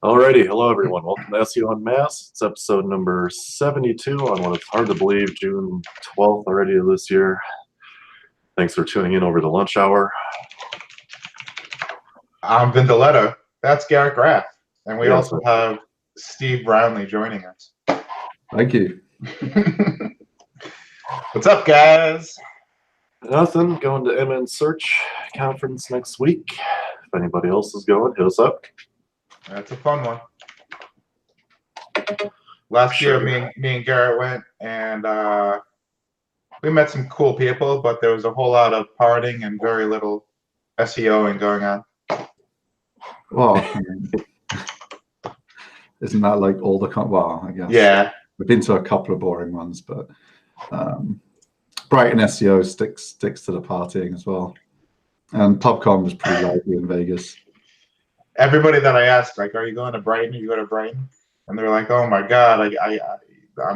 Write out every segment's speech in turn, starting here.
Alrighty, hello everyone. Welcome to SEO Unmasked. It's episode number 72 on what it's hard to believe, June 12th already of this year. Thanks for tuning in over the lunch hour. I'm Vindaletto. That's Garrett Graff. And we also have Steve Brownlee joining us. Thank you. What's up, guys? Nothing. Going to MN Search conference next week. If anybody else is going, hit us up. That's a fun one. Last year, me and Garrett went, and we met some cool people, but there was a whole lot of partying and very little SEOing going on. Well, isn't that like all the well, I guess. Yeah. We've been to a couple of boring ones, but Brighton SEO sticks to the partying as well. And PubCon was pretty lively in Vegas. Everybody that I asked, like, are you going to Brighton? You go to Brighton? And they're like, oh my God,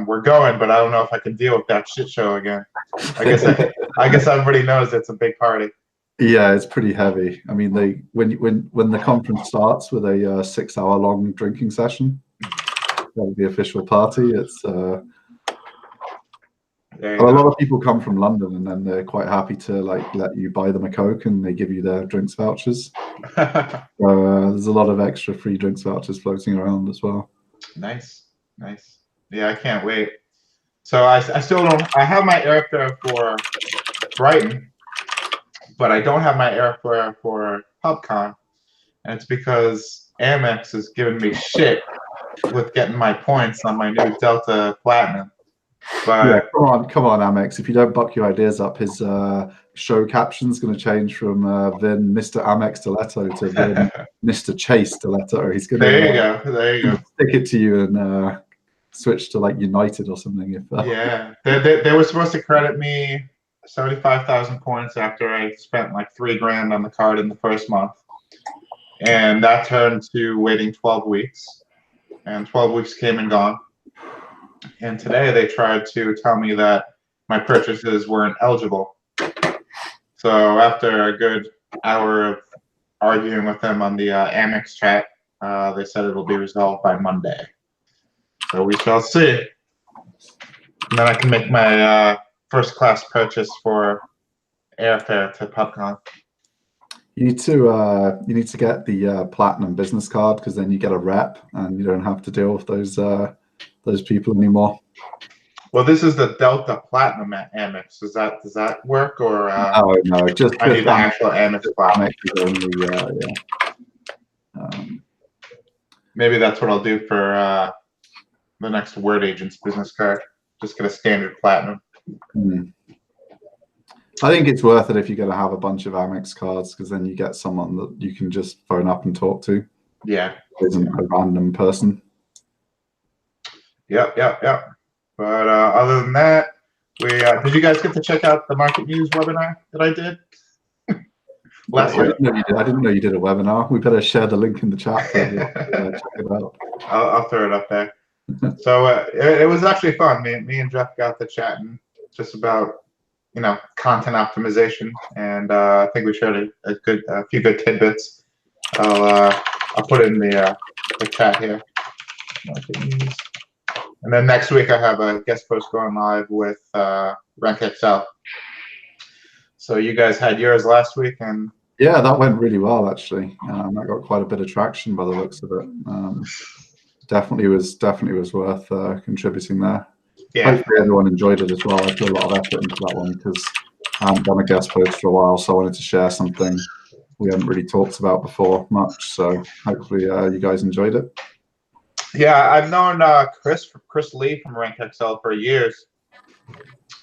we're going, but I don't know if I can deal with that shit show again. I guess everybody knows it's a big party. Yeah, it's pretty heavy. I mean, when the conference starts with a 6-hour-long drinking session, the official party, it's a lot of people come from London, and then they're quite happy to like let you buy them a Coke, and they give you their drinks vouchers. There's a lot of extra free drinks vouchers floating around as well. Nice. Yeah, I can't wait. So I still don't. I have my airfare for Brighton, but I don't have my airfare for PubCon, and it's because Amex is giving me shit with getting my points on my new Delta Platinum. But yeah, come on, Amex. If you don't buck your ideas up, his show caption's going to change from Vin Mr. Amex Stiletto to Vin Mr. Chase Stiletto. He's going to there you go. Stick it to you and switch to like United or something. Yeah, they were supposed to credit me 75,000 points after I spent like $3,000 on the card in the first month, and that turned to waiting 12 weeks, and 12 weeks came and gone. And today they tried to tell me that my purchases weren't eligible. So after a good hour of arguing with them on the Amex chat, they said it'll be resolved by Monday. So we shall see. And then I can make my first class purchase for airfare to PubCon. You need to get the Platinum business card, because then you get a rep and you don't have to deal with those people anymore. Well, this is the Delta Platinum at Amex. Does that work, or no, just I need the actual Amex Platinum. Maybe that's what I'll do for the next Word Agents business card. Just get a standard Platinum. I think it's worth it if you're going to have a bunch of Amex cards, because then you get someone that you can just phone up and talk to. Yeah, isn't a random person. Yep. But other than that, did you guys get to check out the Market News webinar that I did last week? I didn't know you did a webinar. We better share the link in the chat. Check it out. I'll throw it up there. So it was actually fun. Me and Jeff got to chatting just about content optimization, and I think we shared a few good tidbits. I'll put it in the chat here. Market News. And then next week I have a guest post going live with Rank Excel. So you guys had yours last week, and yeah, that went really well actually. That got quite a bit of traction by the looks of it. Definitely was worth contributing there. Yeah. Hopefully everyone enjoyed it as well. I put a lot of effort into that one because I haven't done a guest post for a while, so I wanted to share something we haven't really talked about before much. So hopefully you guys enjoyed it. Yeah, I've known Chris Lee from Rank Excel for years,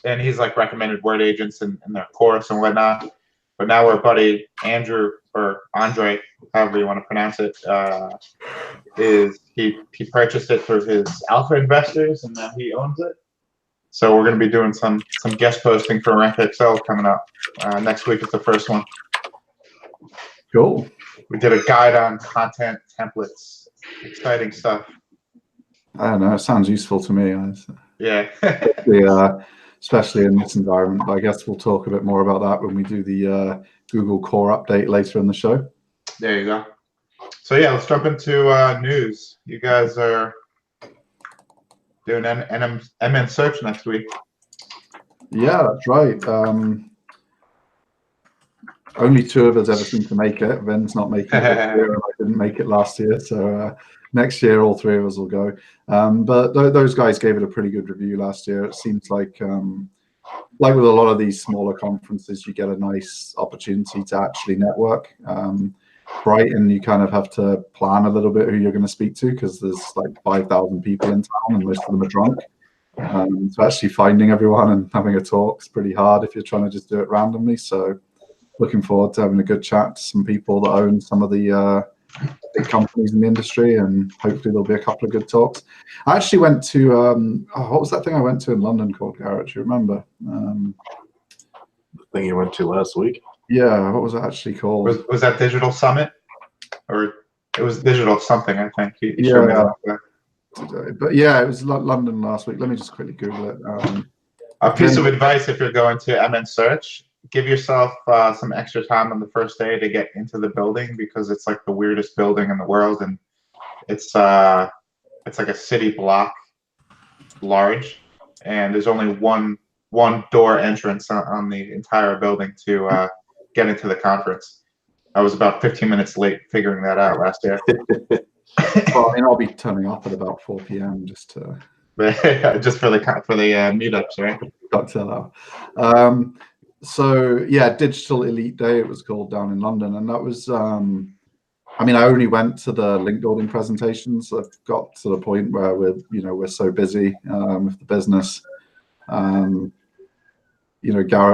and he's like recommended Word Agents in their course and whatnot. But now our buddy Andrew, or Andre, however you want to pronounce it, he purchased it through his alpha investors, and now he owns it. So we're going to be doing some guest posting for Rank Excel coming up next week. Is the first one. Cool. We did a guide on content templates. Exciting stuff. I don't know. It sounds useful to me. Yeah. Especially in this environment. But I guess we'll talk a bit more about that when we do the Google Core update later in the show. There you go. So yeah, let's jump into news. You guys are doing MN search next week. Yeah, that's right. Only two of us ever seem to make it. Vin's not making it this year, and I didn't make it last year. So next year, all three of us will go. But those guys gave it a pretty good review last year. It seems like with a lot of these smaller conferences, you get a nice opportunity to actually network. Brighton, you kind of have to plan a little bit who you're going to speak to because there's like 5,000 people in town and most of them are drunk. So actually finding everyone and having a talk is pretty hard if you're trying to just do it randomly. So looking forward to having a good chat to some people that own some of the big companies in the industry, and hopefully there'll be a couple of good talks. I actually went to what was that thing I went to in London called, Garrett? Do you remember? The thing you went to last week? Yeah, what was it actually called? Was that Digital Summit? Or it was Digital something, I think. You Yeah. showed me that. But yeah, it was London last week. Let me just quickly Google it. A piece of advice if you're going to MN Search, give yourself some extra time on the first day to get into the building because it's like the weirdest building in the world, and it's like a city block large, and there's only one door entrance on the entire building to get into the conference. I was about 15 minutes late figuring that out last year. Well, I mean, I'll be turning up at about 4 p.m. just to just for the meetups, right? cocktail hour. So yeah, Digital Elite Day it was called down in London, and that was. I mean, I only went to the link building presentations. I've got to the point where we're so busy with the business. Garrett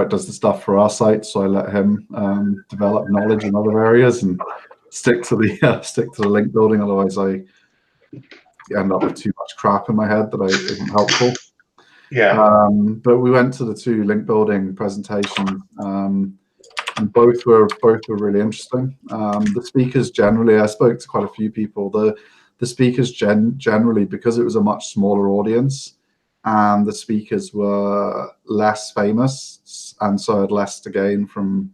does the stuff for our site, so I let him develop knowledge in other areas and stick to the link building. Otherwise, I end up with too much crap in my head that isn't helpful. Yeah. But we went to the two link building presentations, and both were really interesting. The speakers generally, I spoke to quite a few people. The speakers generally, because it was a much smaller audience, and the speakers were less famous, and so had less to gain from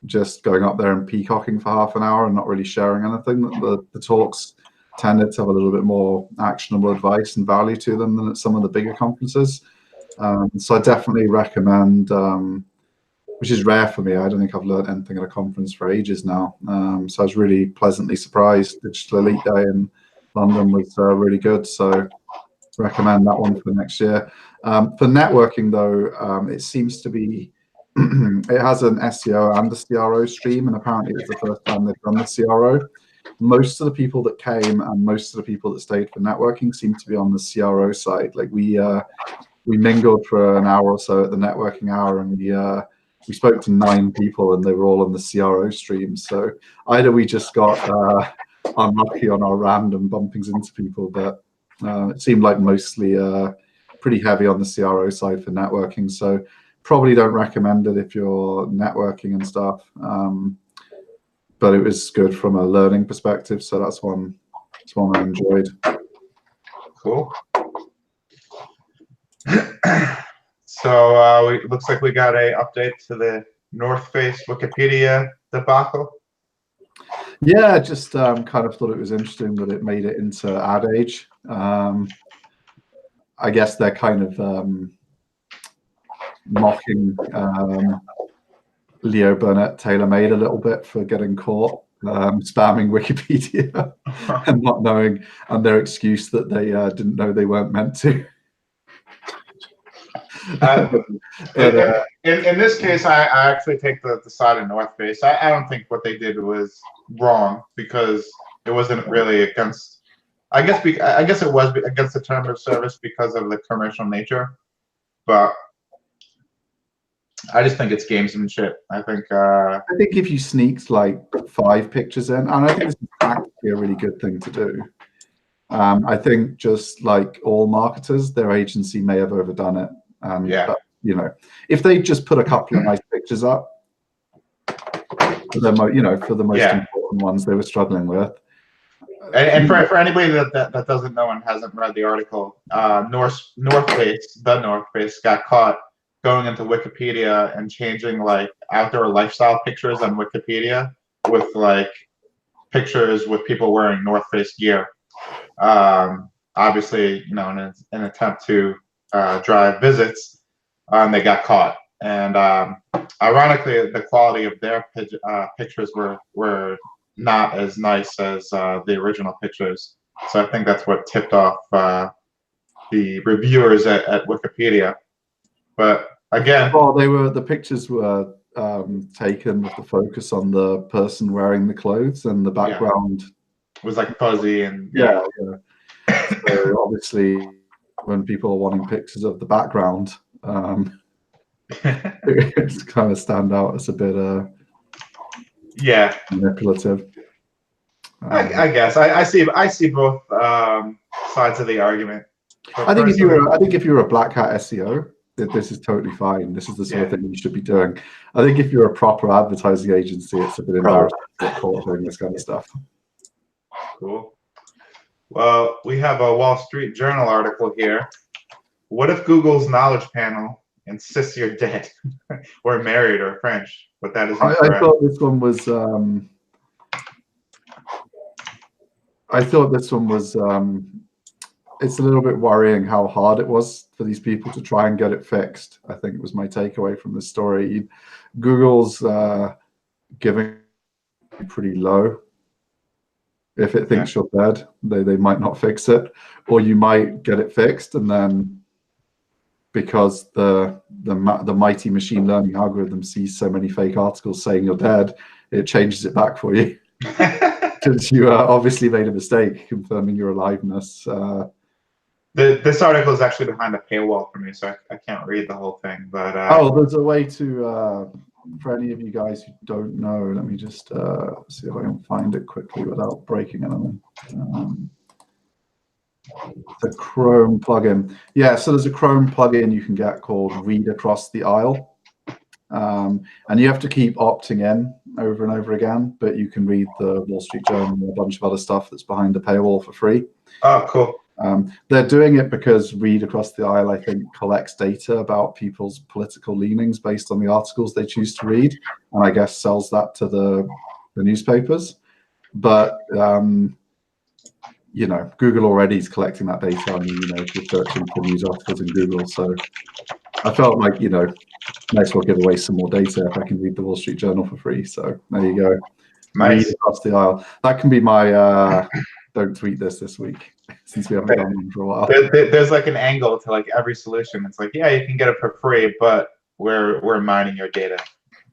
just going up there and peacocking for half an hour and not really sharing anything. The talks tended to have a little bit more actionable advice and value to them than at some of the bigger conferences. So I definitely recommend, which is rare for me. I don't think I've learned anything at a conference for ages now. So I was really pleasantly surprised. Digital Elite Day in London was really good. So recommend that one for next year. For networking though, it seems to be, it has an SEO and a CRO stream, and apparently it's the first time they've done the CRO. Most of the people that came and most of the people that stayed for networking seem to be on the CRO side. Like we mingled for an hour or so at the networking hour, and we spoke to 9 people, and they were all on the CRO stream. So either we just got unlucky on our random bumpings into people, but it seemed like mostly pretty heavy on the CRO side for networking. So probably don't recommend it if you're networking and stuff. But it was good from a learning perspective. So that's one I enjoyed. Cool. So it looks like we got a update to the North Face Wikipedia debacle. Yeah, I just kind of thought it was interesting that it made it into Ad Age. I guess they're kind of mocking Leo Burnett TaylorMade a little bit for getting caught spamming Wikipedia and not knowing, and their excuse that they didn't know they weren't meant to. In this case, I actually take the side of North Face. I don't think what they did was wrong because it wasn't really against. I guess it was against the term of service because of the commercial nature, but I just think it's gamesmanship. I think if you sneaked like 5 pictures in, and I think this is actually a really good thing to do. I think just like all marketers, their agency may have overdone it. But, if they just put a couple of nice pictures up, for the most important ones they were struggling with. And for anybody that doesn't know and hasn't read the article, North Face got caught going into Wikipedia and changing like outdoor lifestyle pictures on Wikipedia with like pictures with people wearing North Face gear. Obviously, in an attempt to drive visits, they got caught. And ironically, the quality of their pictures were not as nice as the original pictures. So I think that's what tipped off the reviewers at Wikipedia. But again, well, the pictures were taken with the focus on the person wearing the clothes, and the background was like fuzzy and yeah. So obviously, when people are wanting pictures of the background, it's kind of stand out as a bit manipulative. I guess I see both sides of the argument. I think if you're a black hat SEO, this is totally fine. This is the sort of thing you should be doing. I think if you're a proper advertising agency, it's a bit embarrassing to get caught doing this kind of stuff. Cool. Well, we have a Wall Street Journal article here. What if Google's knowledge panel insists you're dead or married or French, but that isn't correct? I thought this one was it's a little bit worrying how hard it was for these people to try and get it fixed. I think it was my takeaway from this story. Google's giving pretty low. If it thinks you're dead, they might not fix it, or you might get it fixed, and then because the mighty machine learning algorithm sees so many fake articles saying you're dead, it changes it back for you. Since you obviously made a mistake confirming your aliveness. This article is actually behind a paywall for me, so I can't read the whole thing. But there's a way to, for any of you guys who don't know, let me just see if I can find it quickly without breaking anything. The Chrome plugin. Yeah, so there's a Chrome plugin you can get called Read Across the Aisle. And you have to keep opting in over and over again, but you can read the Wall Street Journal and a bunch of other stuff that's behind the paywall for free. Oh, cool. They're doing it because Read Across the Aisle, I think, collects data about people's political leanings based on the articles they choose to read, and I guess sells that to the newspapers. But Google already is collecting that data. I mean, if you're searching for news articles in Google, so I felt like, might as well give away some more data if I can read the Wall Street Journal for free. So there you go. Nice. Read Across the Aisle. That can be my don't tweet this week, since we haven't done one for a while. There's like an angle to like every solution. It's like, yeah, you can get it for free, but we're mining your data.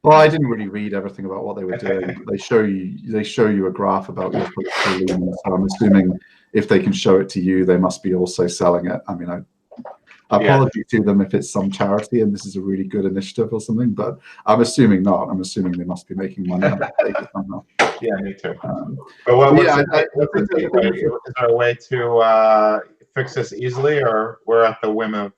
Well, I didn't really read everything about what they were doing. They show you a graph about your political leanings. So I'm assuming if they can show it to you, they must be also selling it. I mean, apology to them if it's some charity and this is a really good initiative or something, but I'm assuming not. I'm assuming they must be making money on it somehow. Yeah, me too. But is there a way to fix this easily, or we're at the whim of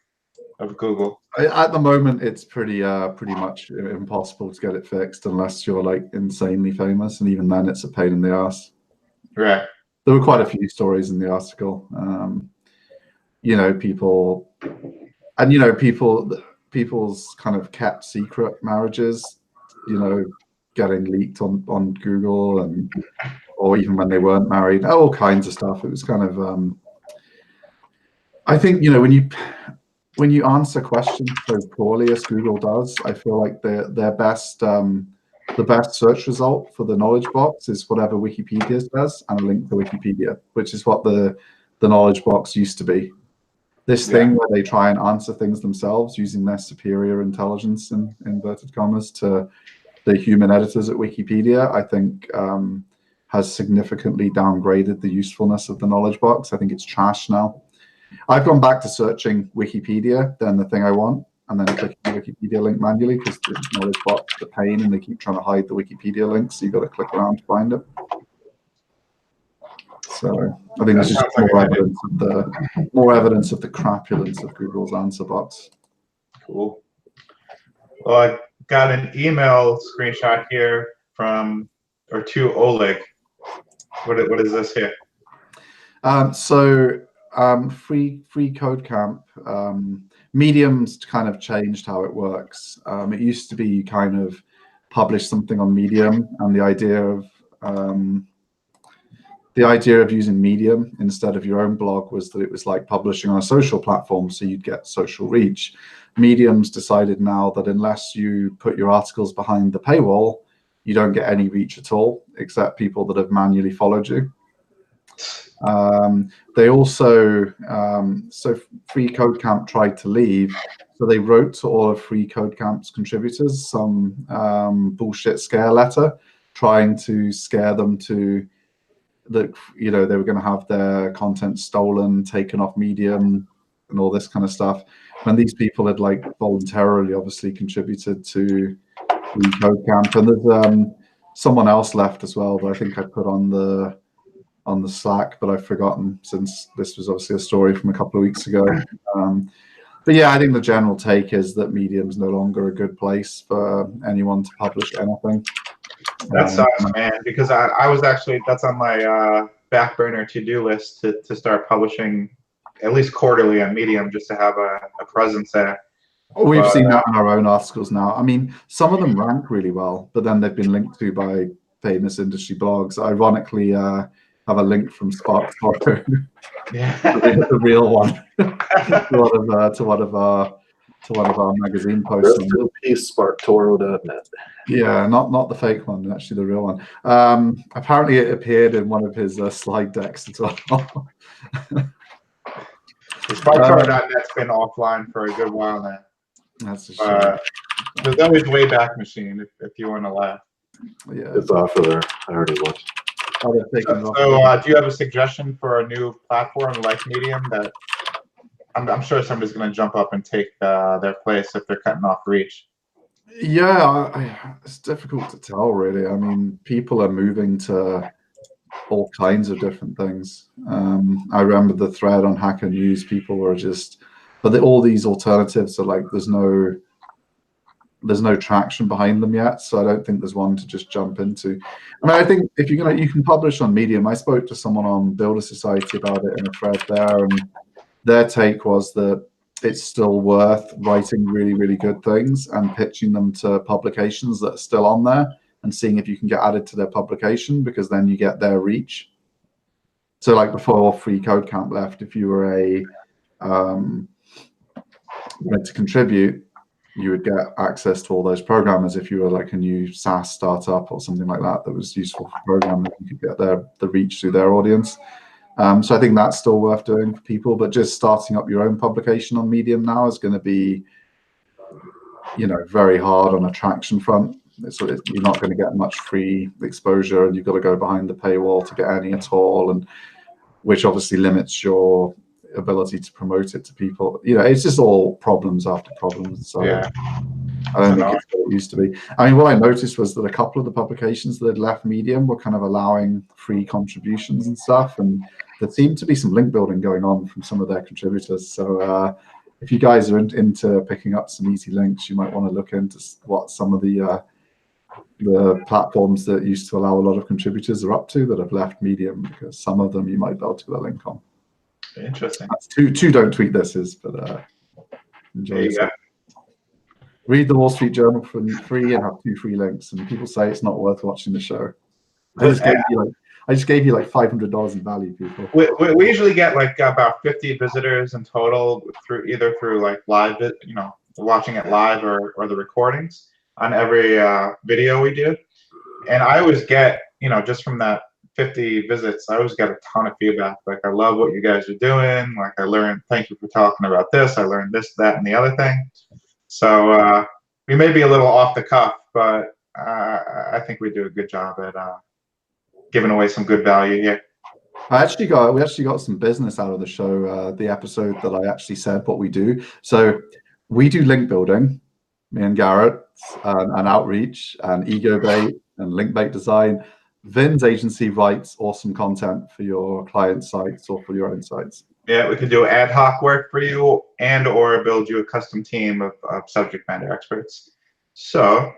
Google? At the moment, it's pretty much impossible to get it fixed unless you're like insanely famous, and even then, it's a pain in the ass. Right. There were quite a few stories in the article. People's kind of kept secret marriages, getting leaked on Google, or even when they weren't married, all kinds of stuff. It was kind of, I think, when you answer questions so poorly as Google does, I feel like their best, the best search result for the knowledge box is whatever Wikipedia says and a link to Wikipedia, which is what the knowledge box used to be. This thing where they try and answer things themselves using their superior intelligence, in inverted commas, to the human editors at Wikipedia, I think has significantly downgraded the usefulness of the knowledge box. I think it's trash now. I've gone back to searching Wikipedia, then the thing I want, and then clicking the Wikipedia link manually because the knowledge box is a pain and they keep trying to hide the Wikipedia link, so you've got to click around to find it. So I think there's just more evidence of the crapulence of Google's answer box. Cool. Well, I got an email screenshot here to Oleg. What is this here? Free Code Camp. Medium's kind of changed how it works. It used to be you kind of publish something on Medium, and the idea of the idea of using Medium instead of your own blog was that it was like publishing on a social platform, so you'd get social reach. Medium's decided now that unless you put your articles behind the paywall, you don't get any reach at all, except people that have manually followed you. They also, so Free Code Camp tried to leave, so they wrote to all of Free Code Camp's contributors some bullshit scare letter, trying to scare them to that, you know, they were going to have their content stolen, taken off Medium, and all this kind of stuff. When these people had like voluntarily, obviously, contributed to Free Code Camp, and there's someone else left as well that I think I put on the Slack, but I've forgotten since this was obviously a story from a couple of weeks ago. But yeah, I think the general take is that Medium's no longer a good place for anyone to publish anything. That sucks, man, because I was actually, that's on my back burner to-do list to start publishing at least quarterly on Medium, just to have a presence there. We've seen that in our own articles now. I mean, some of them rank really well, but then they've been linked to by famous industry blogs. Ironically, have a link from Spark Toro, Yeah. the real one, to one of our magazine posts. SparkToro.net. Yeah, not the fake one, actually the real one. Apparently, it appeared in one of his slide decks as well. SparkToro.net's been offline for a good while now. That's a shame. There's always Wayback Machine if you want to laugh. Yeah, It's off of there. I already looked. So, do you have a suggestion for a new platform like Medium that I'm sure somebody's going to jump up and take their place if they're cutting off reach? Yeah, it's difficult to tell, really. I mean, people are moving to all kinds of different things. I remember the thread on Hacker News. People were just, but all these alternatives are like, there's no traction behind them yet, so I don't think there's one to just jump into. I mean, I think if you're gonna, you can publish on Medium. I spoke to someone on Builder Society about it in a thread there, and their take was that it's still worth writing really, really good things and pitching them to publications that are still on there and seeing if you can get added to their publication, because then you get their reach. So like before Free Code Camp left, if you were wanted to contribute, you would get access to all those programmers. If you were like a new SaaS startup or something like that was useful for programmers, you could get the reach through their audience. So I think that's still worth doing for people, but just starting up your own publication on Medium now is going to be, you know, very hard on a traction front. You're not going to get much free exposure, and you've got to go behind the paywall to get any at all, and which obviously limits your ability to promote it to people. You know, it's just all problems after problems. So Yeah. I don't think it's what it used to be. I mean, what I noticed was that a couple of the publications that had left Medium were kind of allowing free contributions and stuff, and there seemed to be some link building going on from some of their contributors. So if you guys are into picking up some easy links, you might want to look into what some of the platforms that used to allow a lot of contributors are up to that have left Medium, because some of them you might be able to get a link on. Interesting. That's two don't tweet this is, but enjoy it. Read the Wall Street Journal for free and have 2 free links, and people say it's not worth watching the show. I just gave you like $500 in value, people. We usually get like about 50 visitors in total through like live, you know, watching it live or the recordings on every video we do. And I always get, you know, just from that 50 visits, I always get a ton of feedback. Like, I love what you guys are doing. Like, I learned, thank you for talking about this. I learned this, that, and the other thing. So we may be a little off the cuff, but I think we do a good job at giving away some good value here. We actually got some business out of the show, the episode that I actually said what we do. So we do link building, me and Garrett, and outreach, and ego bait, and link bait design. Vin's agency writes awesome content for your client sites or for your own sites. Yeah, we could do ad hoc work for you and or build you a custom team of subject matter experts. So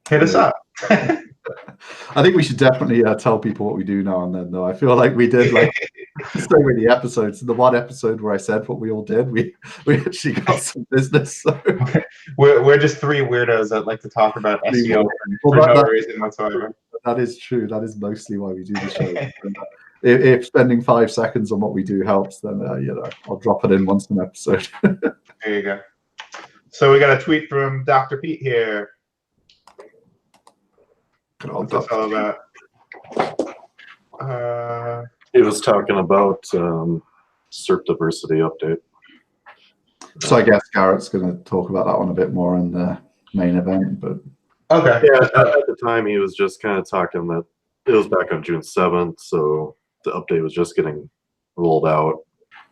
hit us up. I think we should definitely tell people what we do now and then, though. I feel like we did like so many episodes. The one episode where I said what we all did, we actually got some business. So. We're just 3 weirdos that like to talk about SEO for no reason whatsoever. That is true. That is mostly why we do the show. if spending 5 seconds on what we do helps, then you know, I'll drop it in once an episode. There you go. So we got a tweet from Dr. Pete here. What's this all about? He was talking about SERP diversity update. So I guess Garrett's going to talk about that one a bit more in the main event, but Okay. Yeah, at the time he was just kind of talking that it was back on June 7th, so the update was just getting rolled out,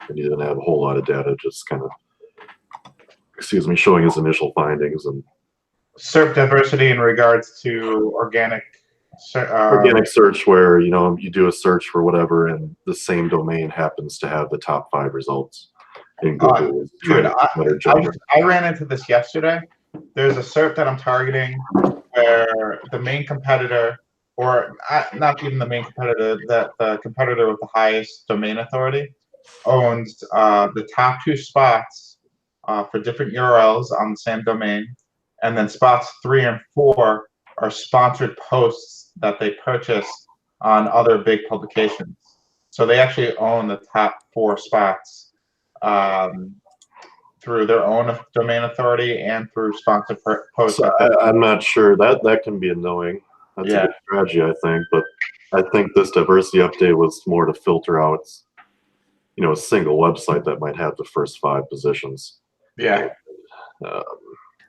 and he didn't have a whole lot of data, just kind of, showing his initial findings and SERP diversity in regards to organic search, where you do a search for whatever, and the same domain happens to have the top 5 results. In Google is trying to do a better job. I ran into this yesterday. There's a SERP that I'm targeting where the main competitor, or not even the main competitor, that the competitor with the highest domain authority owns the top 2 spots for different URLs on the same domain, and then spots 3 and 4 are sponsored posts that they purchase on other big publications. So they actually own the top 4 spots through their own domain authority and through sponsored posts. So I'm not sure. That can be annoying. That's a good strategy, I think. But I think this diversity update was more to filter out, a single website that might have the first 5 positions. Yeah. I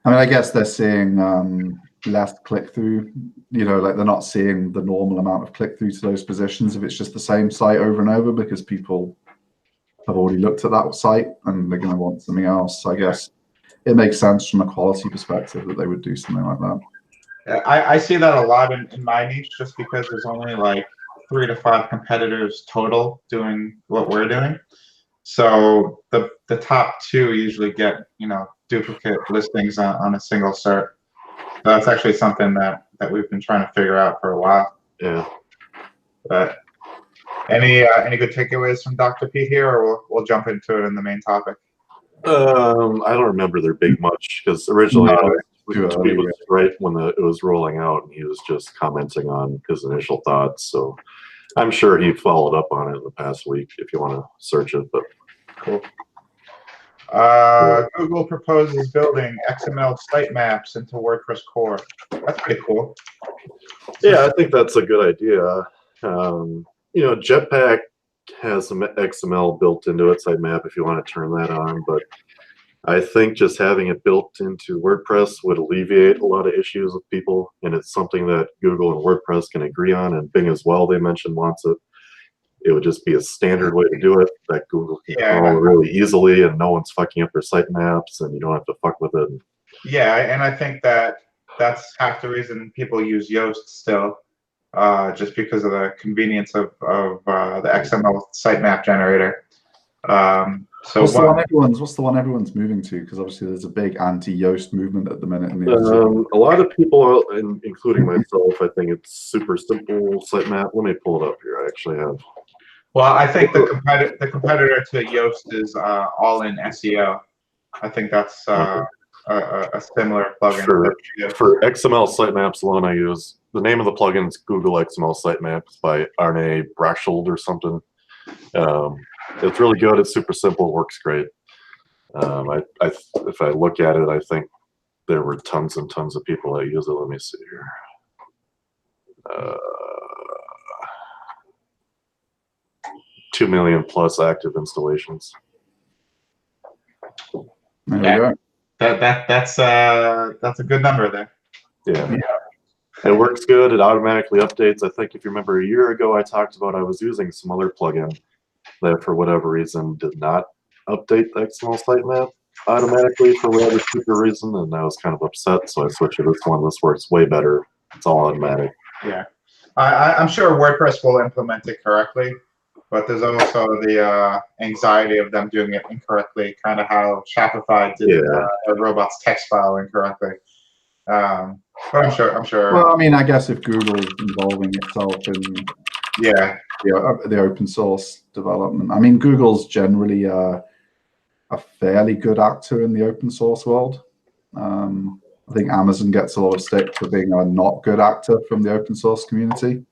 mean, I guess they're seeing less click-through, like they're not seeing the normal amount of click-through to those positions if it's just the same site over and over, because people have already looked at that site and they're going to want something else. So I guess it makes sense from a quality perspective that they would do something like that. I see that a lot in my niche, just because there's only like 3 to 5 competitors total doing what we're doing. So the top 2 usually get, duplicate listings on a single SERP. So that's actually something that we've been trying to figure out for a while. Yeah. But any good takeaways from Dr. Pete here, or we'll jump into it in the main topic? I don't remember there being much, because originally the tweet was right when it was rolling out, and he was just commenting on his initial thoughts. So I'm sure he followed up on it in the past week if you want to search it. But cool. Google proposes building XML sitemaps into WordPress core. That's pretty cool. Yeah, I think that's a good idea. Jetpack has some XML built into it, sitemap, if you want to turn that on. But I think just having it built into WordPress would alleviate a lot of issues with people, and it's something that Google and WordPress can agree on, and Bing as well, they mentioned, wants it. It would just be a standard way to do it that Google can control really easily, and no one's fucking up their sitemaps, and you don't have to fuck with it. Yeah, and I think that's half the reason people use Yoast still, just because of the convenience of the XML sitemap generator. What's the one everyone's moving to? Because obviously there's a big anti-Yoast movement at the minute. A lot of people, including myself, I think it's super simple sitemap. Let me pull it up here. I actually have. Well, I think the competitor to Yoast is All-In SEO. I think that's a similar plugin. For XML sitemaps alone, I use the name of the plugin is Google XML Sitemaps by Arne Brachshold or something. It's really good. It's super simple. Works great. If I look at it, I think there were tons and tons of people that use it. Let me see here. 2 million plus active installations. There we go. That's a good number there. Yeah. It works good. It automatically updates. I think if you remember a year ago, I talked about I was using some other plugin that for whatever reason did not update the XML sitemap automatically for whatever stupid reason, and I was kind of upset, so I switched to this one. This works way better. It's all automatic. Yeah. I'm sure WordPress will implement it correctly, but there's also the anxiety of them doing it incorrectly, kind of how Shopify did a robot's text file incorrectly. But I'm sure. Well, I mean, I guess if Google is involving itself in the open source development, I mean, Google's generally a fairly good actor in the open source world. I think Amazon gets a lot of stick for being a not good actor from the open source community.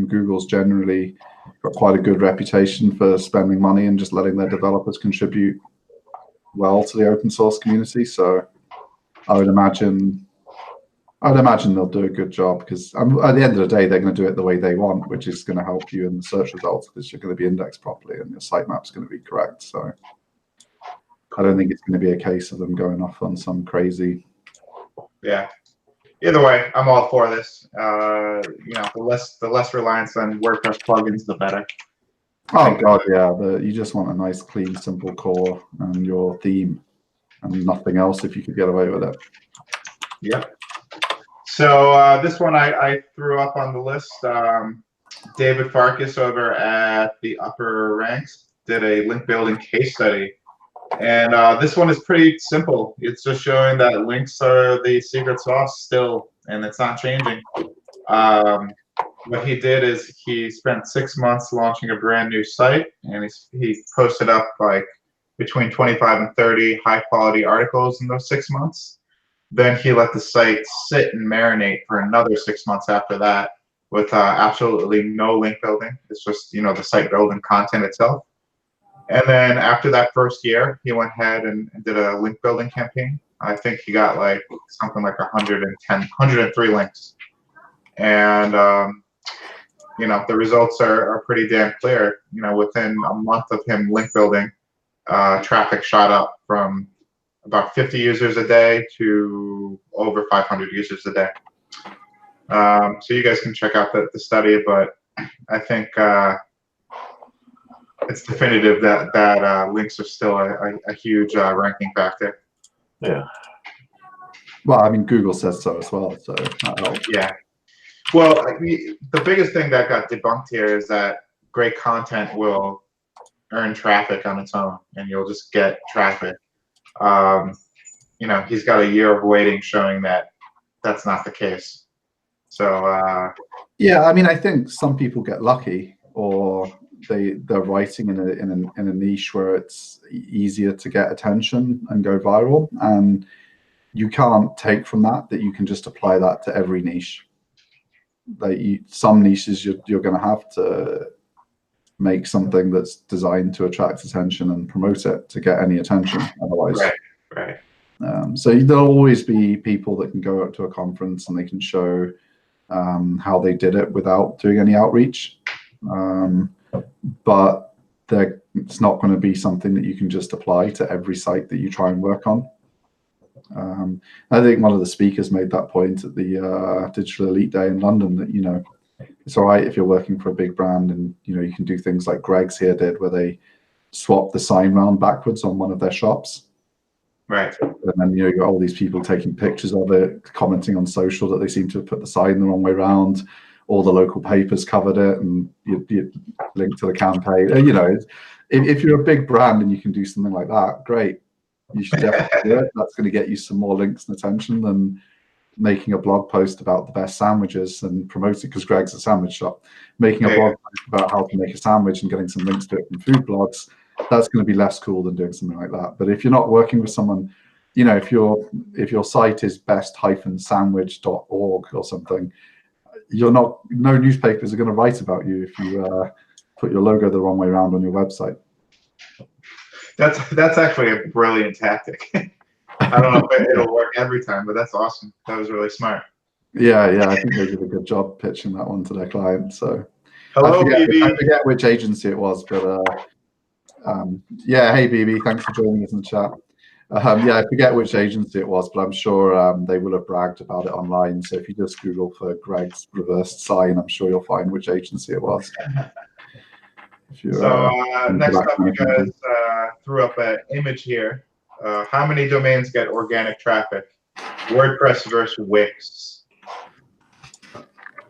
Google's generally got quite a good reputation for spending money and just letting their developers contribute well to the open source community. So I would imagine they'll do a good job, because at the end of the day, they're going to do it the way they want, which is going to help you in the search results, because you're going to be indexed properly and your sitemap's going to be correct. So I don't think it's going to be a case of them going off on some crazy. Yeah. Either way, I'm all for this. The less reliance on WordPress plugins, the better. Oh God, yeah. You just want a nice, clean, simple core and your theme, and nothing else if you could get away with it. Yep. So this one I threw up on the list. David Farkas over at the Upper Ranks did a link building case study. And this one is pretty simple. It's just showing that links are the secret sauce still, and it's not changing. What he did is he spent 6 months launching a brand new site, and he posted up like between 25 and 30 high quality articles in those 6 months. Then he let the site sit and marinate for another 6 months after that, with absolutely no link building. It's just, the site building content itself. And then after that first year, he went ahead and did a link building campaign. I think he got like something like 103 links. And, the results are pretty damn clear. Within a month of him link building, traffic shot up from about 50 users a day to over 500 users a day. So you guys can check out the study, but I think it's definitive that links are still a huge ranking factor. Yeah. Well, I mean, Google says so as well, so that helps. Yeah. Well, the biggest thing that got debunked here is that great content will earn traffic on its own, and you'll just get traffic. He's got a year of waiting showing that that's not the case. So yeah, I mean, I think some people get lucky, or they're writing in a niche where it's easier to get attention and go viral, and you can't take from that you can just apply that to every niche. Some niches you're going to have to make something that's designed to attract attention and promote it to get any attention. Otherwise, right. So there'll always be people that can go up to a conference and they can show how they did it without doing any outreach, but it's not going to be something that you can just apply to every site that you try and work on. I think one of the speakers made that point at the Digital Elite Day in London, that it's all right if you're working for a big brand, and you can do things like Greg's here did, where they swapped the sign round backwards on one of their shops. Right. And then you got all these people taking pictures of it, commenting on social that they seem to have put the sign the wrong way around. All the local papers covered it, and you link to the campaign. If you're a big brand and you can do something like that, great. You should definitely do it. That's going to get you some more links and attention than making a blog post about the best sandwiches and promoting, because Greg's a sandwich shop, making a blog post about how to make a sandwich and getting some links to it from food blogs. That's going to be less cool than doing something like that. But if you're not working with someone, if your site is best-sandwich.org or something, no newspapers are going to write about you if you put your logo the wrong way around on your website. That's actually a brilliant tactic. I don't know if it'll work every time, but that's awesome. That was really smart. Yeah, I think they did a good job pitching that one to their clients. So hello, I BB. forget which agency it was, but hey BB, thanks for joining us in the chat. I forget which agency it was, but I'm sure they will have bragged about it online. So if you just Google for Greg's reversed sign, I'm sure you'll find which agency it was. Next up, you guys threw up an image here. How many domains get organic traffic? WordPress versus Wix.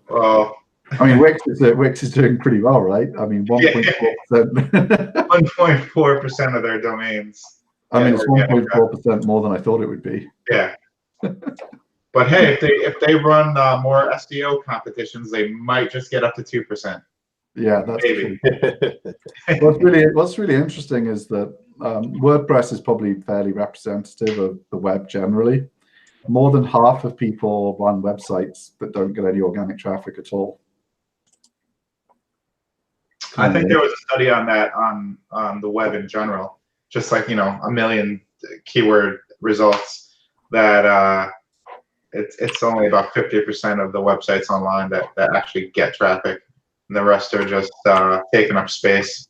Well, I mean, Wix is doing pretty well, right? I mean, 1.4%. 1.4% of their domains. I mean, it's 1.4% more than I thought it would be. Yeah. But hey, if they run more SEO competitions, they might just get up to 2%. Yeah, that's true. What's really interesting is that WordPress is probably fairly representative of the web generally. More than half of people run websites that don't get any organic traffic at all. I think there was a study on that on the web in general, just like, a million keyword results, that it's only about 50% of the websites online that actually get traffic, and the rest are just taking up space.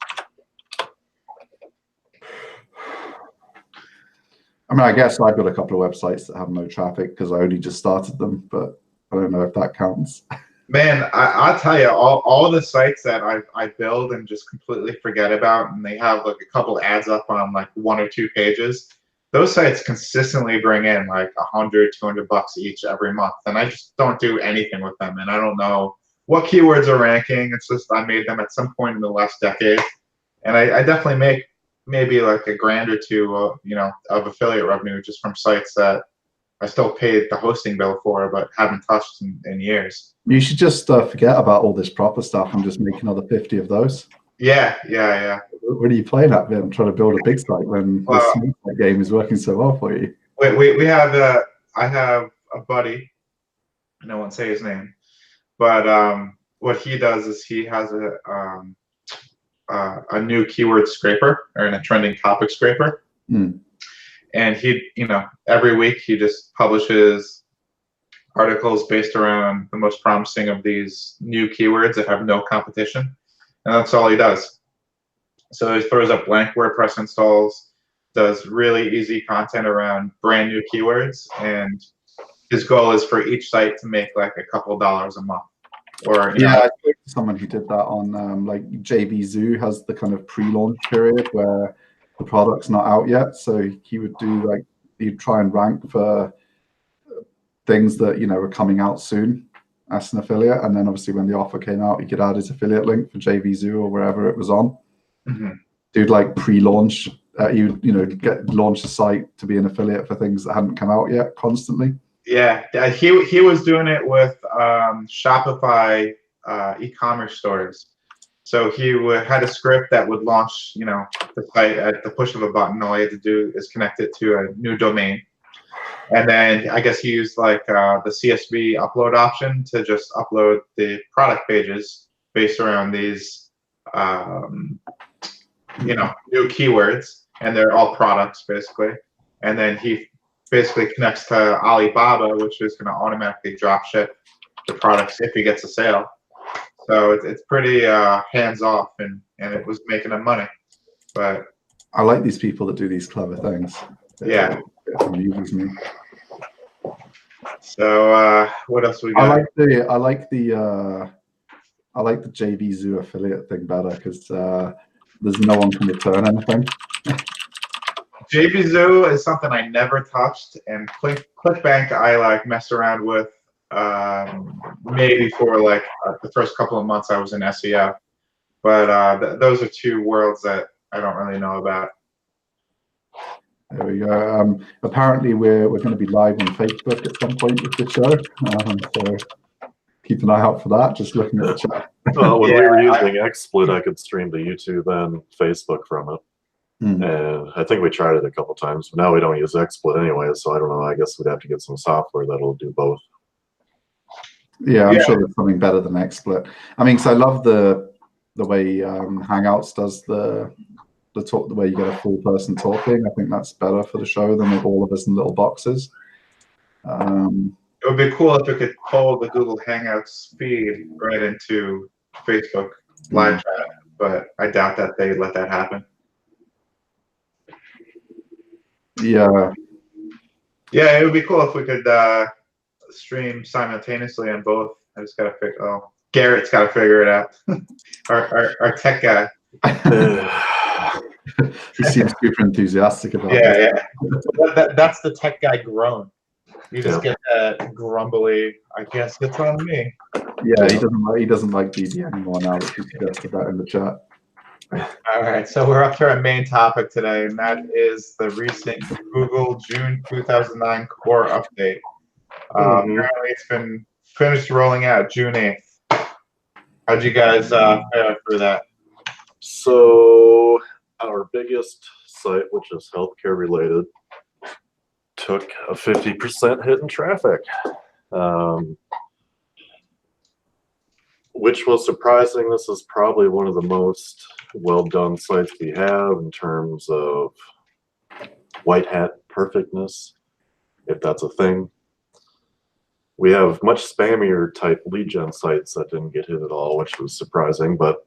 I mean, I guess I've got a couple of websites that have no traffic because I only just started them, but I don't know if that counts. Man, I'll tell you, all the sites that I build and just completely forget about, and they have like a couple ads up on like 1 or 2 pages, those sites consistently bring in like $100-$200 each every month, and I just don't do anything with them, and I don't know what keywords are ranking. It's just I made them at some point in the last decade, and I definitely make maybe like a grand or two, of affiliate revenue just from sites that I still paid the hosting bill for, but haven't touched in years. You should just forget about all this proper stuff and just make another 50 of those. Yeah. What are you playing at, then? Trying to build a big site when the small site game is working so well for you. We have I have a buddy, and I won't say his name, but what he does is he has a new keyword scraper, or a trending topic scraper. And he, every week he just publishes articles based around the most promising of these new keywords that have no competition. And that's all he does. So he throws up blank WordPress installs, does really easy content around brand new keywords. And his goal is for each site to make like a couple dollars a month. Or, I spoke to someone who did that on like JB Zoo has the kind of pre-launch period where the product's not out yet, so he would do like he'd try and rank for things that were coming out soon as an affiliate, and then obviously when the offer came out, he could add his affiliate link for JB Zoo or wherever it was on. Dude, like pre-launch, launch a site to be an affiliate for things that hadn't come out yet constantly. Yeah, he was doing it with Shopify e-commerce stores. So he had a script that would launch, the site at the push of a button. All he had to do is connect it to a new domain, and then I guess he used like the CSV upload option to just upload the product pages based around these, new keywords, and they're all products basically. And then he basically connects to Alibaba, which is going to automatically drop ship the products if he gets a sale. So it's pretty hands off, and it was making him money. But I like these people that do these clever things. Yeah, it amuses me. So what else we got? I like the JV Zoo affiliate thing better because there's no one can return anything. JV Zoo is something I never touched, and ClickBank I like mess around with. Maybe for like the first couple of months I was in SEO, but those are two worlds that I don't really know about. There we go. Apparently we're going to be live on Facebook at some point with the show, so keep an eye out for that. Just looking at the chat. Well, when we were using XSplit, I could stream to YouTube and Facebook from it. And I think we tried it a couple times, but now we don't use XSplit anyway, so I don't know. I guess we'd have to get some software that'll do both. Yeah, I'm sure there's something better than XSplit. I mean, because I love the way Hangouts does the talk, the way you get a full person talking. I think that's better for the show than with all of us in little boxes. It would be cool if we could pull the Google Hangouts feed right into Facebook live chat, but I doubt that they let that happen. Yeah. Yeah, it would be cool if we could stream simultaneously on both. I just gotta figure. Oh, Garrett's gotta figure it out. our tech guy. He seems super enthusiastic about it. Yeah. That's the tech guy groan. You just get that grumbly. I guess it's on me. Yeah, he doesn't like DD anymore now that he suggested that in the chat. All right, so we're up to our main topic today, and that is the recent Google June 2009 core update. Apparently, it's been finished rolling out June 8th. How'd you guys fare for that? So our biggest site, which is healthcare related, took a 50% hit in traffic. which was surprising. This is probably one of the most well-done sites we have in terms of white hat perfectness, if that's a thing. We have much spammier type lead gen sites that didn't get hit at all, which was surprising, but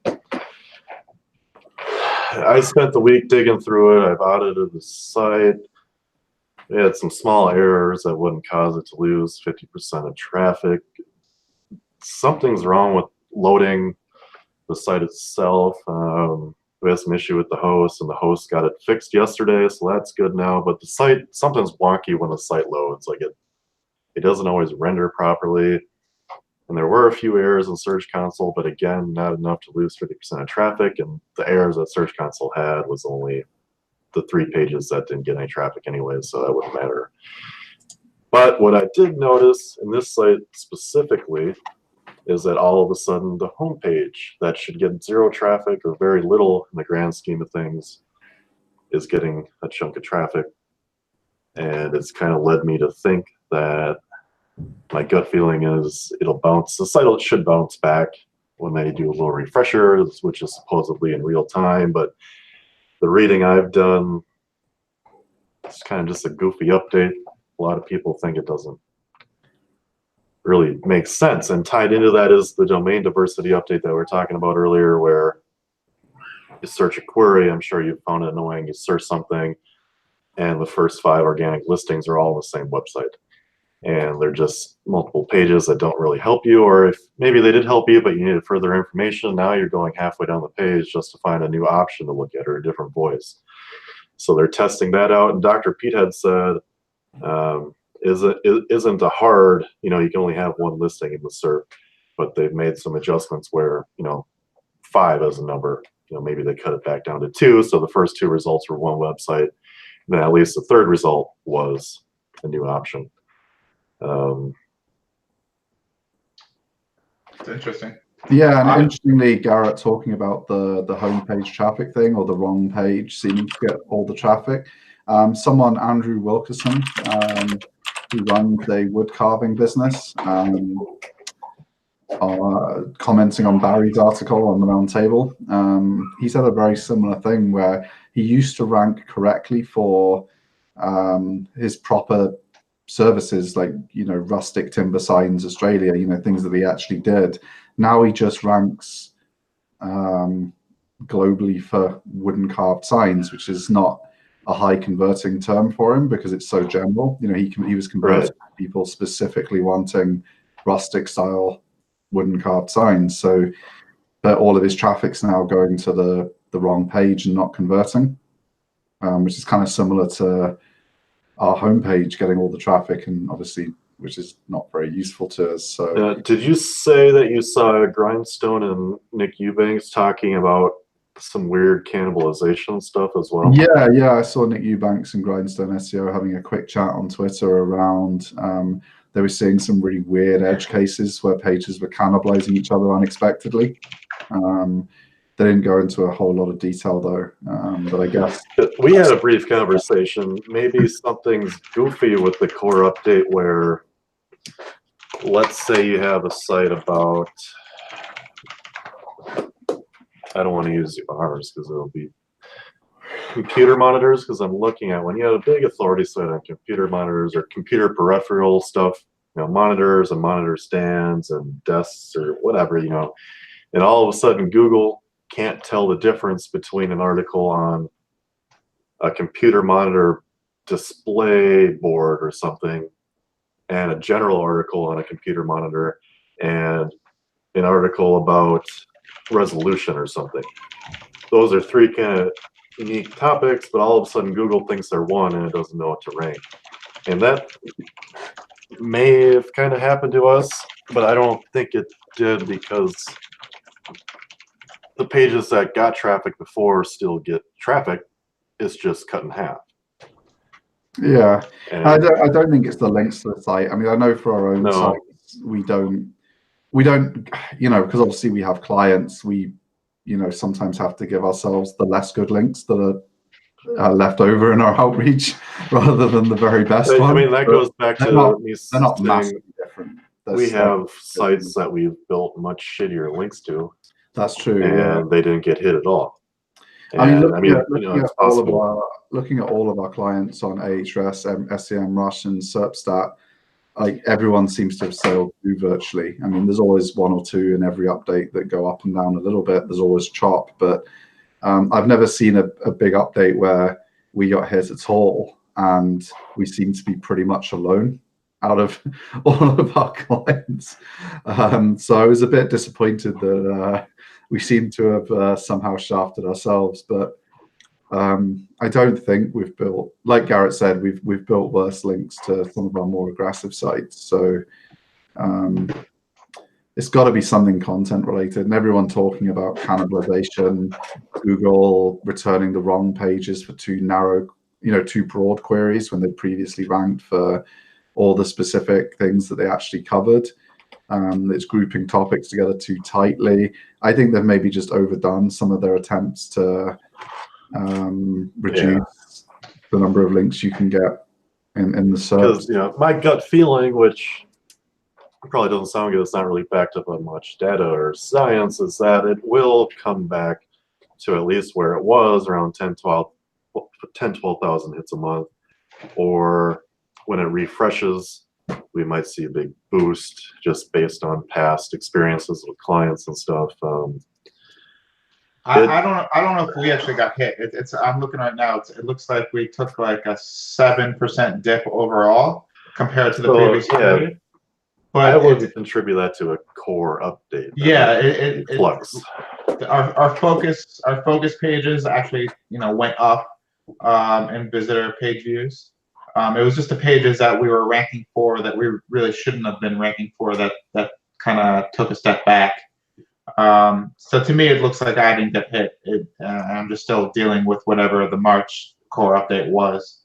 I spent the week digging through it. I've audited the site. We had some small errors that wouldn't cause it to lose 50% of traffic. Something's wrong with loading the site itself. We had some issue with the host, and the host got it fixed yesterday, so that's good now. But the site, something's wonky when the site loads. Like it doesn't always render properly. And there were a few errors in Search Console, but again, not enough to lose 50% of traffic. And the errors that Search Console had was only the 3 pages that didn't get any traffic anyway, so that wouldn't matter. But what I did notice in this site specifically is that all of a sudden the homepage that should get 0 traffic or very little in the grand scheme of things is getting a chunk of traffic. And it's kind of led me to think that my gut feeling is it'll bounce. The site should bounce back when they do a little refresher, which is supposedly in real time. But the reading I've done, it's kind of just a goofy update. A lot of people think it doesn't really make sense. And tied into that is the domain diversity update that we were talking about earlier, where you search a query. I'm sure you found it annoying. You search something, and the first 5 organic listings are all on the same website. And they're just multiple pages that don't really help you, or if maybe they did help you, but you needed further information, now you're going halfway down the page just to find a new option to look at or a different voice. So they're testing that out. And Dr. Pete had said, isn't a hard, you can only have 1 listing in the SERP, but they've made some adjustments where, 5 as a number, maybe they cut it back down to 2. So the first 2 results were 1 website. And then at least the 3rd result was a new option. It's interesting. Yeah, and interestingly, Garrett talking about the homepage traffic thing, or the wrong page seeming to get all the traffic. Someone, Andrew Wilkerson, who runs a wood carving business, commenting on Barry's article on the round table. He said a very similar thing where he used to rank correctly for his proper services, like rustic timber signs Australia, things that he actually did. Now he just ranks globally for wooden carved signs, which is not a high converting term for him because it's so general. He was converting people specifically wanting rustic style wooden carved signs. So but all of his traffic's now going to the wrong page and not converting, which is kind of similar to our homepage getting all the traffic, and obviously, which is not very useful to us. So, did you say that you saw Grindstone and Nick Eubanks talking about some weird cannibalization stuff as well? Yeah, I saw Nick Eubanks and Grindstone SEO having a quick chat on Twitter around. They were seeing some really weird edge cases where pages were cannibalizing each other unexpectedly. They didn't go into a whole lot of detail though, but I guess we had a brief conversation. Maybe something's goofy with the core update where, let's say you have a site about, I don't want to use ours because it'll be computer monitors, because I'm looking at when you have a big authority site on computer monitors or computer peripheral stuff, monitors and monitor stands and desks or whatever, and all of a sudden Google can't tell the difference between an article on a computer monitor display board or something and a general article on a computer monitor and an article about resolution or something. Those are 3 kind of unique topics, but all of a sudden Google thinks they're one and it doesn't know what to rank. And that may have kind of happened to us, but I don't think it did, because the pages that got traffic before still get traffic. It's just cut in half. Yeah, and I don't think it's the links to the site. I mean, I know for our own sites, we don't, because obviously we have clients, we, sometimes have to give ourselves the less good links that are left over in our outreach rather than the very best ones. I mean, that goes back to they're not massively different. we have sites that we've built much shittier links to. That's true. And yeah. they didn't get hit at all. And, I mean, it's possible. looking at all of our clients on Ahrefs, SEMrush, and SERPstat, like everyone seems to have sailed through virtually. I mean, there's always one or two in every update that go up and down a little bit. There's always chop, but I've never seen a big update where we got hit at all, and we seem to be pretty much alone out of all of our clients. So I was a bit disappointed that we seem to have somehow shafted ourselves, but I don't think we've built, like Garrett said, we've built worse links to some of our more aggressive sites. So it's got to be something content related, and everyone talking about cannibalization, Google returning the wrong pages for too narrow, too broad queries when they previously ranked for all the specific things that they actually covered. It's grouping topics together too tightly. I think they've maybe just overdone some of their attempts to reduce the number of links you can get in the search. Because my gut feeling, which probably doesn't sound good, it's not really backed up on much data or science, is that it will come back to at least where it was, around 12,000 hits a month, or when it refreshes, we might see a big boost just based on past experiences with clients and stuff. I don't know if we actually got hit. I'm looking right now. It looks like we took like a 7% dip overall compared to the previous period. But I would contribute that to a core update. Yeah, flux. Our focus pages actually went up in visitor page views. It was just the pages that we were ranking for that we really shouldn't have been ranking for that kind of took a step back. So to me, it looks like I didn't get hit. I'm just still dealing with whatever the March core update was.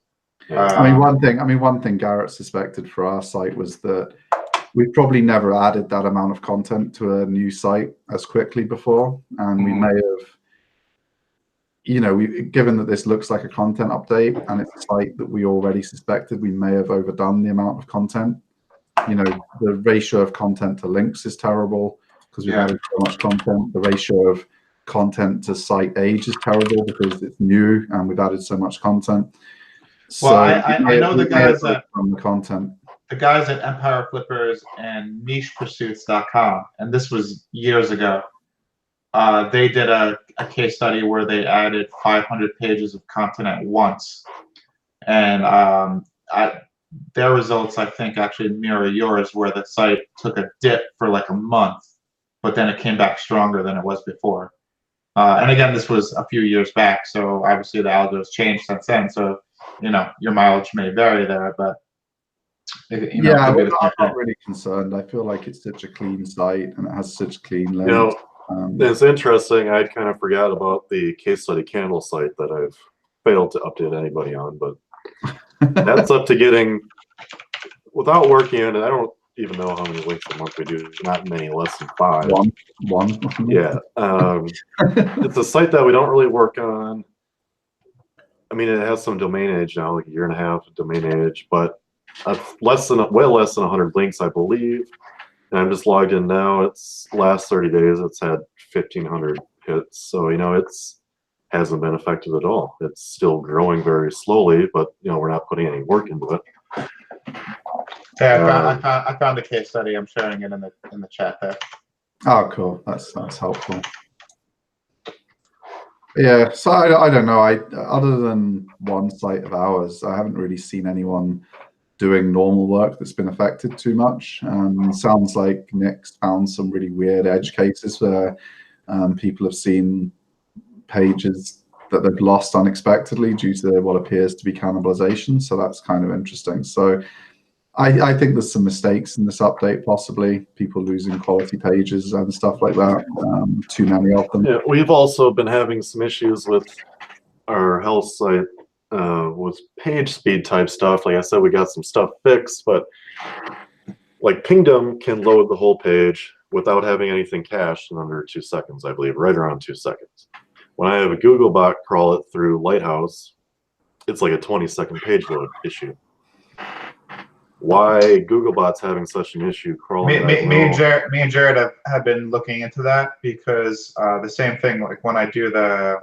One thing Garrett suspected for our site was that we've probably never added that amount of content to a new site as quickly before, and we may have. Given that this looks like a content update and it's a site that we already suspected, we may have overdone the amount of content. The ratio of content to links is terrible because we've added so much content. The ratio of content to site age is terrible because it's new and we've added so much content. Well, I know the guys from the content. The guys at Empire Flippers and NichePursuits.com, and this was years ago. They did a case study where they added 500 pages of content at once, and their results, I think, actually mirror yours, where the site took a dip for like a month, but then it came back stronger than it was before. And again, this was a few years back, so obviously the algo's changed since then. So your mileage may vary there, but I'm not really concerned. I feel like it's such a clean site and it has such clean links. It's interesting. I kind of forgot about the case study candle site that I've failed to update anybody on, but that's up to getting, without working in it, I don't even know how many links a month we do. Not many, less than 5. One. Yeah. It's a site that we don't really work on. I mean, it has some domain age now, like a year and a half of domain age, but way less than 100 links, I believe. And I'm just logged in now. It's last 30 days. It's had 1,500 hits. So, it's hasn't been affected at all. It's still growing very slowly, but, we're not putting any work into it. Yeah, I found a case study. I'm sharing it in the chat there. Oh, cool. That's helpful. Yeah, so I don't know. Other than one site of ours, I haven't really seen anyone doing normal work that's been affected too much. Sounds like Nick's found some really weird edge cases where people have seen pages that they've lost unexpectedly due to what appears to be cannibalization. So that's kind of interesting. So I think there's some mistakes in this update, possibly people losing quality pages and stuff like that. Too many of them. Yeah, we've also been having some issues with our health site with page speed type stuff. Like I said, we got some stuff fixed, but like Pingdom can load the whole page without having anything cached in under 2 seconds, I believe, right around 2 seconds. When I have a Googlebot crawl it through Lighthouse, it's like a 20-second page load issue. why Googlebot's having such an issue crawling that well. Me and Jared have been looking into that because the same thing, like when I do the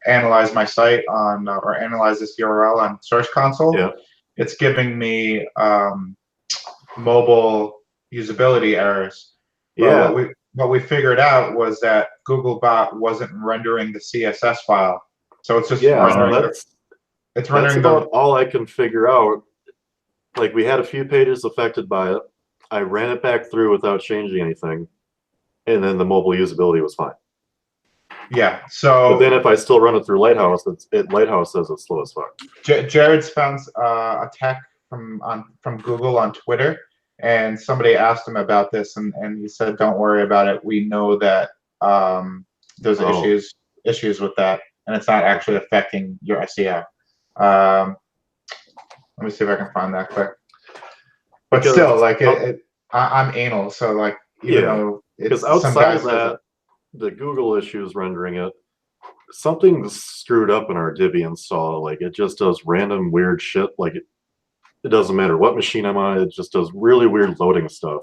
analyze my site on or analyze this URL on Search Console, Yeah. it's giving me mobile usability errors. But Yeah. what we figured out was that Googlebot wasn't rendering the CSS file, so it's just rendering. It's rendering about all I can figure out. Like, we had a few pages affected by it. I ran it back through without changing anything, and then the mobile usability was fine. Yeah. So, but then if I still run it through Lighthouse, Lighthouse says it's slow as fuck. Jared's found a tech from Google on Twitter, and somebody asked him about this, and he said, "Don't worry about it. We know that there's issues with that, and it's not actually affecting your SEO." Let me see if I can find that quick. But because, still, like I'm anal, so like even though it's outside of that, the Google issue is rendering it. Something's screwed up in our Divi install. Like, it just does random weird shit. Like, it doesn't matter what machine I'm on, it just does really weird loading stuff.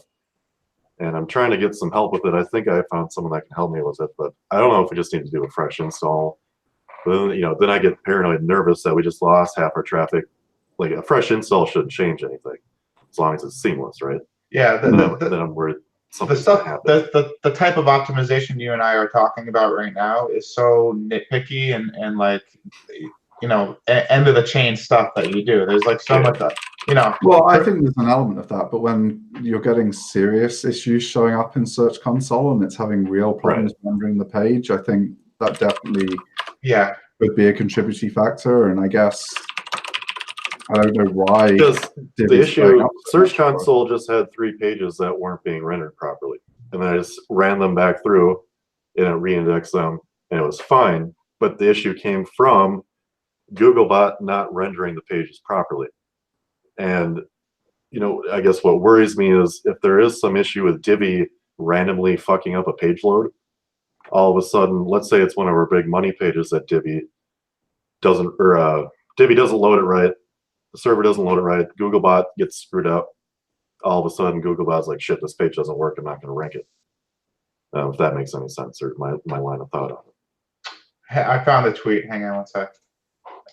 And I'm trying to get some help with it. I think I found someone that can help me with it, but I don't know if we just need to do a fresh install. But then, then I get paranoid and nervous that we just lost half our traffic. Like, a fresh install shouldn't change anything as long as it's seamless, right? Yeah. Then I'm worried. The type of optimization you and I are talking about right now is so nitpicky and like, end of the chain stuff that you do. There's like so much, Well, I think there's an element of that, but when you're getting serious issues showing up in Search Console and it's having real problems rendering the page, I think that definitely would be a contributing factor. And I guess I don't know why. Because the issue, Search Console just had 3 pages that weren't being rendered properly. And then I just ran them back through and it re-indexed them, and it was fine. But the issue came from Googlebot not rendering the pages properly. And, I guess what worries me is if there is some issue with Divi randomly fucking up a page load, all of a sudden, let's say it's one of our big money pages that Divi doesn't load it right. The server doesn't load it right. Googlebot gets screwed up. All of a sudden, Googlebot's like, shit, this page doesn't work. I'm not going to rank it. If that makes any sense, or my line of thought on it. I found the tweet. Hang on one sec.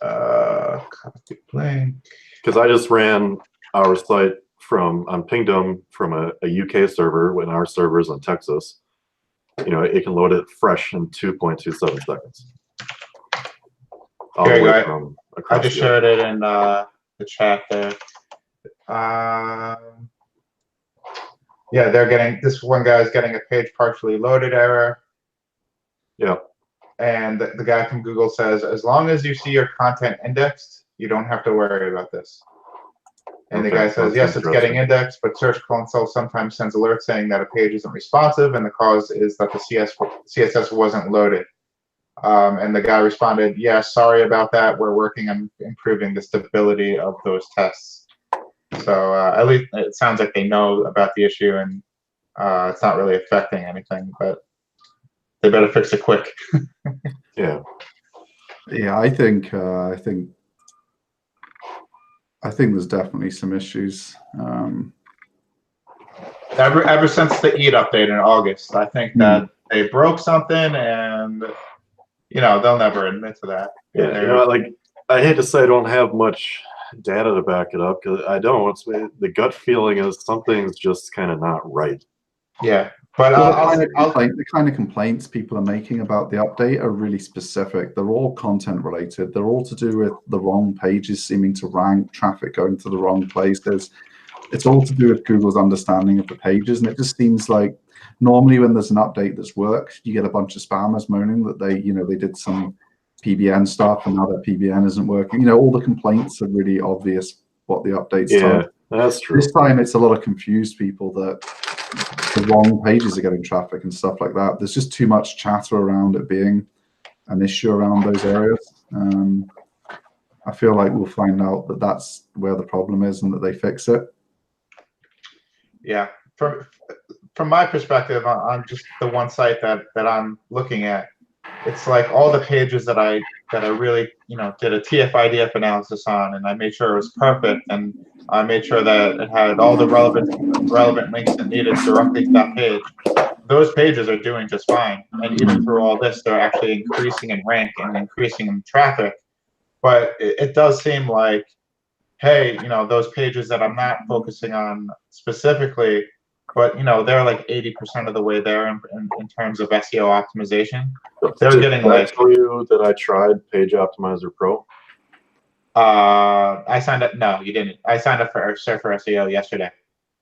Copy link. Because I just ran our site on Pingdom from a UK server when our server is in Texas. It can load it fresh in 2.27 seconds. Here you go. I just shared it in the chat there. They're getting, this one guy's getting a page partially loaded error. Yeah. And the guy from Google says, as long as you see your content indexed, you don't have to worry about this. And the guy says, yes, it's getting indexed, but Search Console sometimes sends alerts saying that a page isn't responsive, and the cause is that the CSS wasn't loaded. And the guy responded, yeah, sorry about that. We're working on improving the stability of those tests. So at least it sounds like they know about the issue, and it's not really affecting anything, but they better fix it quick. Yeah. I think there's definitely some issues. Ever since the EAT update in August, I think that they broke something, and they'll never admit to that. Yeah, I hate to say I don't have much data to back it up, because I don't. The gut feeling is something's just kind of not right. Yeah. But the kind of complaints people are making about the update are really specific. They're all content related. They're all to do with the wrong pages seeming to rank, traffic going to the wrong places. It's all to do with Google's understanding of the pages. And it just seems like normally when there's an update that's worked, you get a bunch of spammers moaning that they did some PBN stuff and now their PBN isn't working. All the complaints are really obvious what the update's Yeah, that's true. This time it's a lot of confused people that the wrong pages are getting traffic and stuff like that. There's just too much chatter around it being an issue around those areas. I feel like we'll find out that that's where the problem is and that they fix it. Yeah, from my perspective, on just the one site that I'm looking at, it's like all the pages that I really, did a TF-IDF analysis on, and I made sure it was perfect, and I made sure that it had all the relevant links it needed directly to that page. Those pages are doing just fine, and even through all this, they're actually increasing in rank and increasing in traffic. But it does seem like, hey, those pages that I'm not focusing on specifically, but they're like 80% of the way there in terms of SEO optimization. They're getting Did I like. tell you that I tried Page Optimizer Pro? I signed up. No, you didn't. I signed up for Surfer SEO yesterday.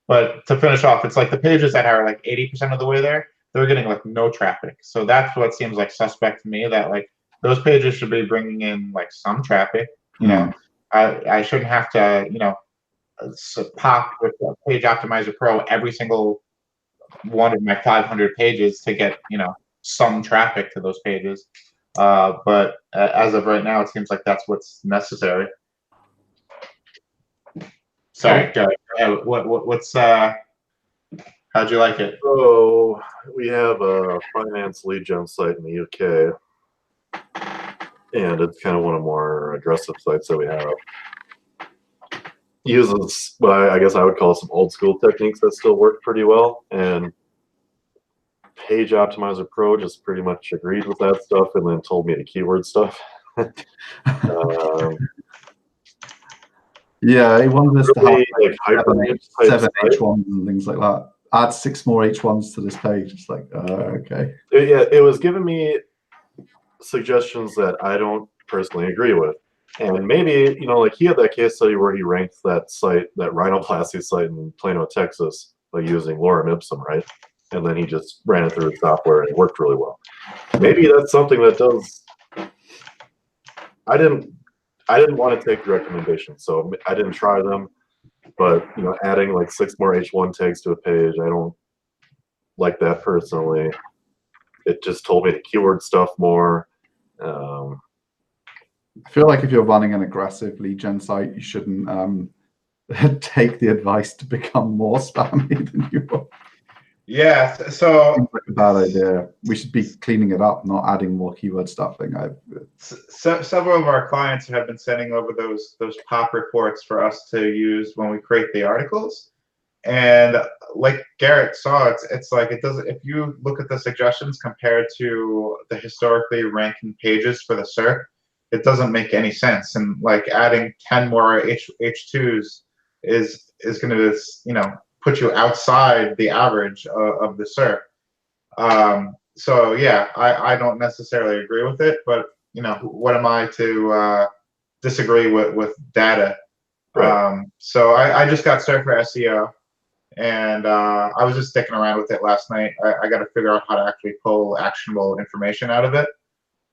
But to finish off, it's like the pages that are like 80% of the way there, they're getting like no traffic. So that's what seems like suspect to me, that like those pages should be bringing in like some traffic. I shouldn't have to, pop with Page Optimizer Pro every single one of my 500 pages to get, some traffic to those pages. But as of right now, it seems like that's what's necessary. Sorry, go ahead. What's how'd you like it? So we have a finance lead gen site in the UK, and it's kind of one of the more aggressive sites that we have. Uses what I guess I would call some old school techniques that still work pretty well, and Page Optimizer Pro just pretty much agreed with that stuff and then told me the keyword stuff. Yeah, he wanted us to have like seven H1s and things like that. Add 6 more H1s to this page. It's like, okay. Yeah, it was giving me suggestions that I don't personally agree with. And maybe, like he had that case study where he ranked that site, that rhinoplasty site in Plano, Texas, by using lorem ipsum, right? And then he just ran it through his software and it worked really well. Maybe that's something that does. I didn't want to take the recommendation, so I didn't try them. But adding like 6 more H1 tags to a page, I don't like that personally. It just told me the keyword stuff more. I feel like if you're running an aggressive lead gen site, you shouldn't take the advice to become more spammy than you are. Yeah, so seems like a bad idea. We should be cleaning it up, not adding more keyword stuffing. Several of our clients have been sending over those pop reports for us to use when we create the articles. And like Garrett saw, it's like it doesn't. If you look at the suggestions compared to the historically ranking pages for the SERP, it doesn't make any sense. And like adding 10 more H2s is going to put you outside the average of the SERP. So yeah, I don't necessarily agree with it, but what am I to disagree with data? Right. So I just got started for SEO, and I was just sticking around with it last night. I got to figure out how to actually pull actionable information out of it.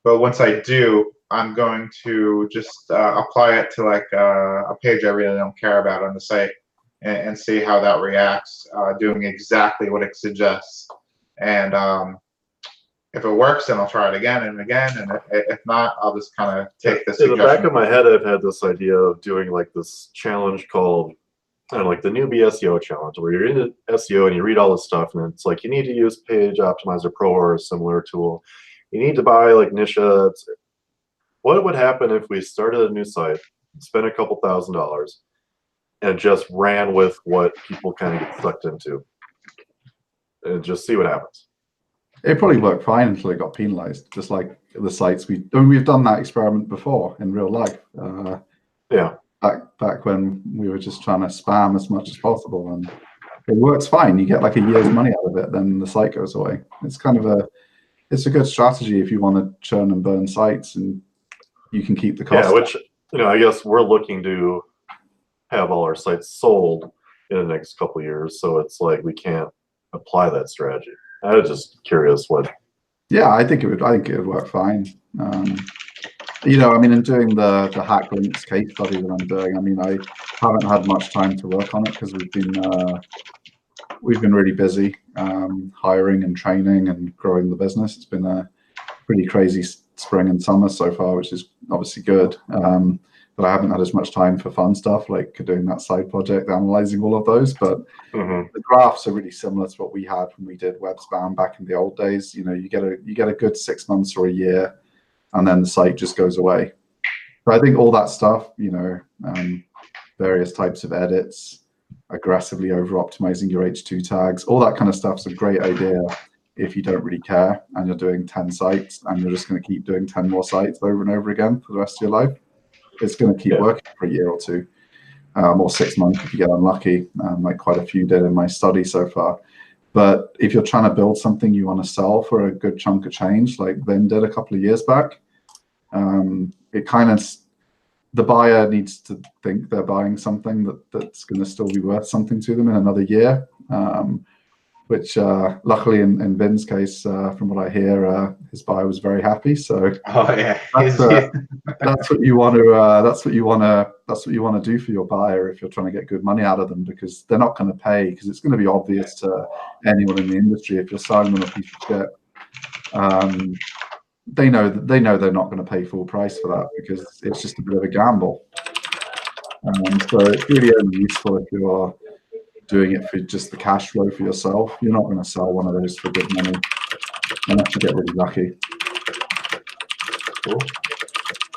But once I do, I'm going to just apply it to like a page I really don't care about on the site, and see how that reacts, doing exactly what it suggests. And if it works, then I'll try it again and again. And if not, I'll just kind of take this. In the back of my head, I've had this idea of doing like this challenge called, like the newbie SEO challenge, where you're into SEO and you read all this stuff, and it's like you need to use Page Optimizer Pro or a similar tool. You need to buy like niche ads. What would happen if we started a new site, spent a couple $1,000s, and just ran with what people kind of get sucked into, and just see what happens? It probably worked fine until it got penalized, just like the sites we've done that experiment before in real life. Yeah. Back when we were just trying to spam as much as possible, and it works fine. You get like a year's money out of it, then the site goes away. It's kind of it's a good strategy if you want to churn and burn sites, and you can keep the cost. Yeah, which I guess we're looking to have all our sites sold in the next couple of years, so it's like we can't apply that strategy. I was just curious what. Yeah, I think it would work fine. In doing the hack links case study that I'm doing, I haven't had much time to work on it because we've been really busy hiring and training and growing the business. It's been a pretty crazy spring and summer so far, which is obviously good. But but I haven't had as much time for fun stuff like doing that side project, analyzing all of those. But the graphs are really similar to what we had when we did web spam back in the old days. You know, you get a good 6 months or a year, and then the site just goes away. So I think all that stuff, you know, various types of edits, aggressively over optimizing your H2 tags, all that kind of stuff is a great idea if you don't really care and you're doing 10 sites and you're just going to keep doing 10 more sites over and over again for the rest of your life. It's going to keep working for a year or two, or 6 months if you get unlucky, like quite a few did in my study so far. But if you're trying to build something you want to sell for a good chunk of change, like Vin did a couple of years back, it kind of, the buyer needs to think they're buying something that's going to still be worth something to them in another year, which luckily in Vin's case, from what I hear, his buyer was very happy. So that's what you want to that's what you want to do for your buyer if you're trying to get good money out of them, because they're not going to pay, because it's going to be obvious to anyone in the industry if you're selling them a piece of shit. They know they're not going to pay full price for that because it's just a bit of a gamble. So it's really only useful if you're doing it for just the cash flow for yourself. You're not going to sell one of those for good money unless you get really lucky. Cool.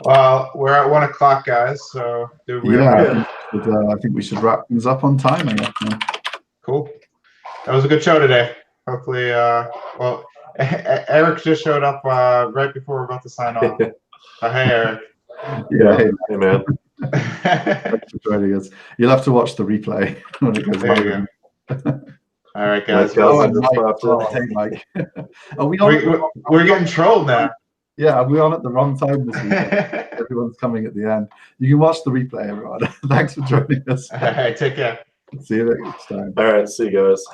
Well, we're at 1 o'clock, guys. So I think we should wrap things up on time, I guess. Cool. That was a good show today. Hopefully, well, Eric just showed up right before we're about to sign off. Hey, Eric. Yeah, hey man. Thanks for joining us. You'll have to watch the replay when it goes live. All right, guys. Hey, Mike. Are we on? We're getting trolled now. Yeah, are we on at the wrong time this week? Everyone's coming at the end. You can watch the replay, everyone. Thanks for joining us. All right, take care. See you next time. All right, see you guys.